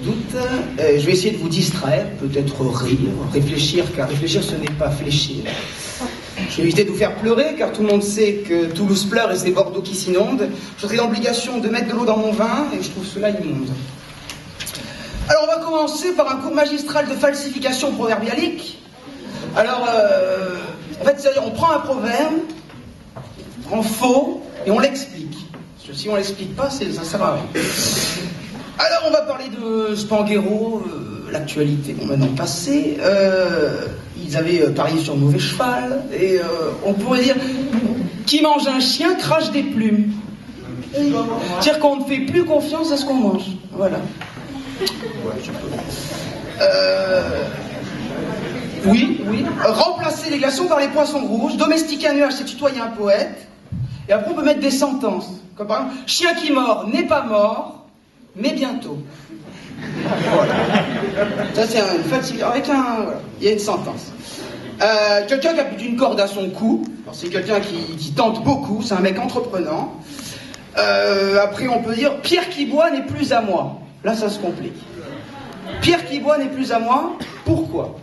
Doute, je vais essayer de vous distraire, peut-être rire, réfléchir, car réfléchir ce n'est pas fléchir. Je vais éviter de vous faire pleurer, car tout le monde sait que Toulouse pleure et c'est Bordeaux qui s'inonde. Je serai l'obligation de mettre de l'eau dans mon vin, et je trouve cela immonde. Alors on va commencer par un cours magistral de falsification proverbialique. Alors, en fait, c'est-à-dire on prend un proverbe, en faux, et on l'explique. Parce que si on l'explique pas, ça sert à rien. Alors on va parler de Spanghero, l'actualité, bon maintenant passée. Ils avaient parié sur le mauvais cheval, et on pourrait dire, qui mange un chien crache des plumes. C'est-à-dire qu'on ne fait plus confiance à ce qu'on mange. Voilà. Oui. Remplacer les glaçons par les poissons rouges, domestiquer un nuage, c'est tutoyer un poète. Et après on peut mettre des sentences. Comme par exemple, chien qui mord n'est pas mort, mais bientôt. Voilà. Ça c'est une fatigue. Avec voilà. Il y a une sentence. Quelqu'un qui a plus d'une corde à son cou. C'est quelqu'un qui tente beaucoup. C'est un mec entreprenant. Après on peut dire Pierre qui boit n'est plus à moi. Là ça se complique. Pierre qui boit n'est plus à moi. Pourquoi?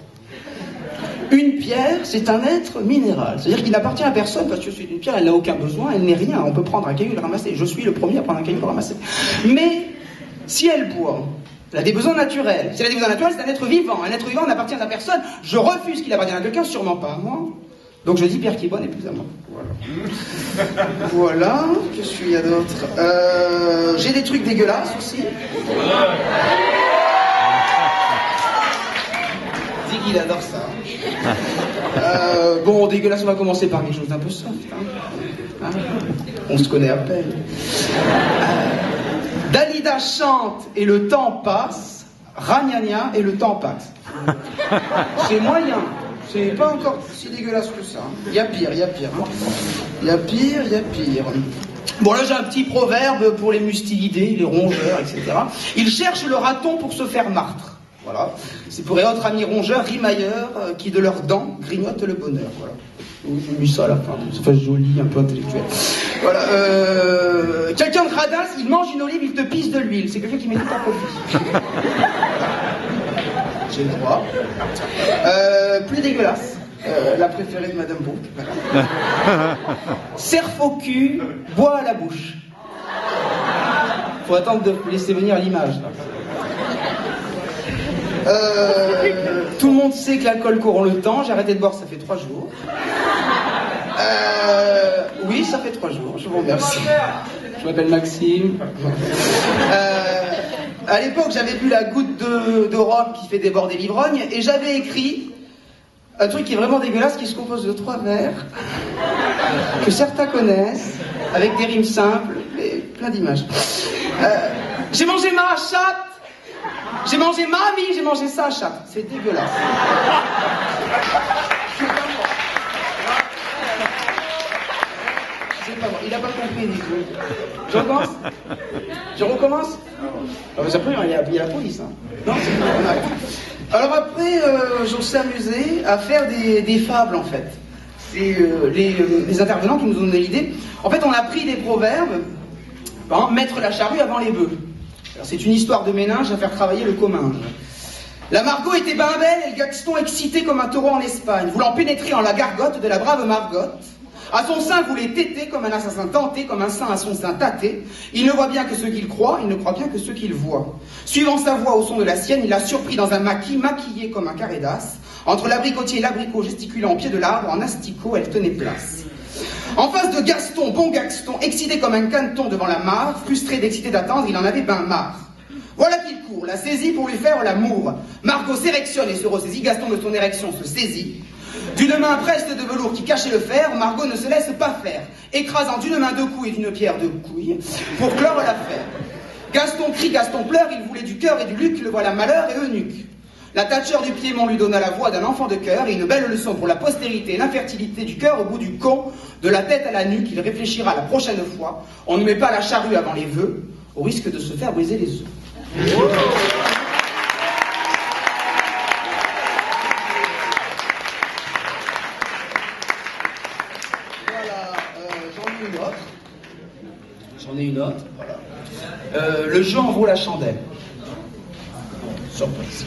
Une pierre, c'est un être minéral. C'est-à-dire qu'il n'appartient à personne parce que une pierre, elle n'a aucun besoin, elle n'est rien. On peut prendre un caillou et le ramasser. Je suis le premier à prendre un caillou et le ramasser. Mais si elle boit, elle a des besoins naturels. Si elle a des besoins naturels, c'est un être vivant. Un être vivant n'appartient à personne. Je refuse qu'il appartienne à quelqu'un, sûrement pas à moi. Donc je dis Pierre qui boit n'est plus à moi. Voilà. Voilà. Qu'est-ce qu'il y a d'autre? J'ai des trucs dégueulasses aussi. Ziggy, il adore ça. Bon, dégueulasse, on va commencer par quelque chose d'un peu soft. Hein. On se connaît à peine. Dalida chante et le temps passe, ragnagna et le temps passe. C'est moyen. C'est pas encore si dégueulasse que ça. Il y a pire. Hein. Il y a pire. Bon, là j'ai un petit proverbe pour les mustilidés, les rongeurs, etc. Ils cherchent le raton pour se faire martre. Voilà. C'est pour les autres amis rongeurs, rimailleurs, qui de leurs dents grignotent le bonheur. Voilà. J'ai mis ça à la fin, ça fait joli, un peu intellectuel. Voilà. Quelqu'un de radin, il mange une olive, il te pisse de l'huile. C'est quelqu'un qui met tout à profit. J'ai le droit. Plus dégueulasse. La préférée de Madame Beau. Cerf au cul, bois à la bouche. Faut attendre de laisser venir l'image. Tout le monde sait que l'alcool corrompt le temps. J'ai arrêté de boire, ça fait 3 jours. Oui, ça fait 3 jours, je vous remercie. Je m'appelle Maxime. À l'époque, j'avais bu la goutte de rhum qui fait déborder l'ivrogne, et j'avais écrit un truc qui est vraiment dégueulasse, qui se compose de 3 vers, que certains connaissent, avec des rimes simples, et plein d'images. J'ai mangé ma chatte. J'ai mangé mamie, j'ai mangé ça à chatte. C'est dégueulasse. C'est pas bon. Il n'a pas compris du tout. Je recommence? Je recommence? Ah, mais après, il y a la police. Hein. Non, c'est pas. Alors après, on s'est amusé à faire des fables, en fait. C'est les intervenants qui nous ont donné l'idée. En fait, on a pris des proverbes. Mettre la charrue avant les bœufs. C'est une histoire de ménage à faire travailler le comminge. La Margot était bien belle et le Gaston excité comme un taureau en Espagne, voulant pénétrer en la gargote de la brave Margotte. À son sein voulait téter comme un assassin tenté, comme un sein à son sein tâté. Il ne voit bien que ce qu'il croit, il ne croit bien que ce qu'il voit. Suivant sa voix au son de la sienne, il l'a surpris dans un maquis, maquillé comme un carré d'as. Entre l'abricotier et l'abricot, gesticulant au pied de l'arbre, en asticot, elle tenait place. En face de Gaston, bon Gaston, excité comme un caneton devant la mare, frustré d'exciter d'attendre, il en avait ben marre. Voilà qu'il court, la saisit pour lui faire l'amour. Margot s'érectionne et se ressaisit, Gaston de son érection se saisit. D'une main preste de velours qui cachait le fer, Margot ne se laisse pas faire, écrasant d'une main 2 coups et d'une pierre 2 couilles, pour clore l'affaire. Gaston crie, Gaston pleure, il voulait du cœur et du luc, le voilà malheur et eunuque. La Thatcher du Piémont lui donna la voix d'un enfant de cœur et une belle leçon pour la postérité et l'infertilité du cœur au bout du con, de la tête à la nuque, il réfléchira la prochaine fois. On ne met pas la charrue avant les vœux, au risque de se faire briser les œufs. Voilà, j'en ai une autre, voilà. Le jeu en vaut la chandelle. Surprise.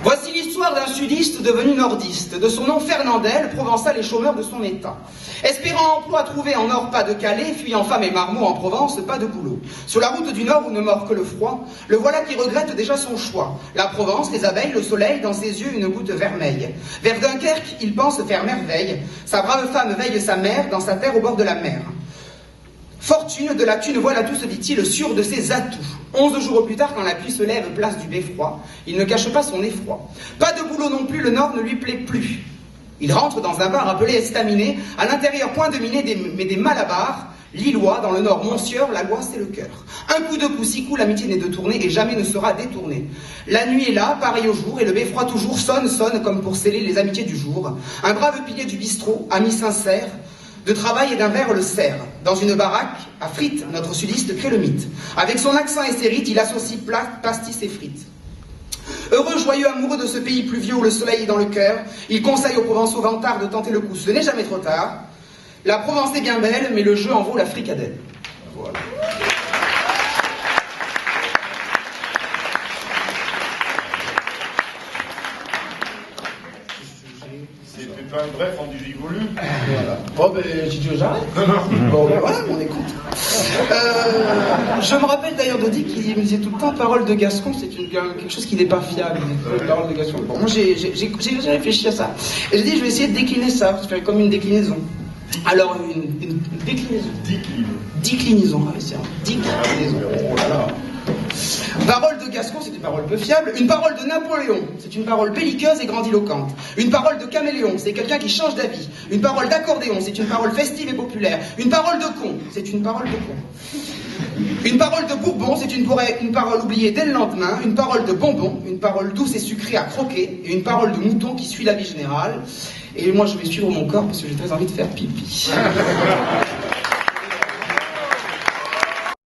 Voici l'histoire d'un sudiste devenu nordiste, de son nom Fernandel, provençal et chômeur de son état. Espérant emploi trouvé en Nord, pas de Calais, fuyant femme et marmot en Provence, pas de boulot. Sur la route du Nord où ne mord que le froid, le voilà qui regrette déjà son choix. La Provence, les abeilles, le soleil, dans ses yeux une goutte vermeille. Vers Dunkerque, il pense faire merveille. Sa brave femme veille sa mère dans sa terre au bord de la mer. Fortune, de la thune, voilà tout, se dit-il, sûr de ses atouts. 11 jours plus tard, quand la pluie se lève, place du beffroi, il ne cache pas son effroi. Pas de boulot non plus, le Nord ne lui plaît plus. Il rentre dans un bar appelé Estaminet, à l'intérieur point de minet, mais des malabars, Lillois, dans le Nord, Monsieur, la loi c'est le cœur. Un coup, deux coups, 6 coups, l'amitié n'est de tourner et jamais ne sera détournée. La nuit est là, pareil au jour, et le beffroi toujours sonne comme pour sceller les amitiés du jour. Un brave pilier du bistrot, ami sincère, de travail et d'un verre le serre. Dans une baraque, à frites, notre sudiste crée le mythe. Avec son accent et ses rites, il associe pastis et frites. Heureux, joyeux, amoureux de ce pays pluvieux où le soleil est dans le cœur, il conseille aux Provençaux vantards de tenter le coup. Ce n'est jamais trop tard. La Provence est bien belle, mais le jeu en vaut la fricadelle. Voilà. C'était pas un bref en digivolu. Voilà. Bon, ben, j'ai dit j'arrête. Non. Bon, ben voilà, on écoute. Je me rappelle d'ailleurs d'Audi qui me disait tout le temps parole de Gascon, c'est quelque chose qui n'est pas fiable. Parole de Gascon. Bon, moi j'ai réfléchi à ça. Et j'ai dit, je vais essayer de décliner ça, faire comme une déclinaison. Alors, une déclinaison. Déclinaison, ah, c'est un déclinaison. Oh là là. Parole de Gascon, c'est une parole peu fiable. Une parole de Napoléon, c'est une parole belliqueuse et grandiloquente. Une parole de caméléon, c'est quelqu'un qui change d'avis. Une parole d'accordéon, c'est une parole festive et populaire. Une parole de con, c'est une parole de con. Une parole de bourbon, c'est une parole oubliée dès le lendemain. Une parole de bonbon, une parole douce et sucrée à croquer. Et une parole de mouton qui suit la vie générale. Et moi, je vais suivre mon corps parce que j'ai très envie de faire pipi.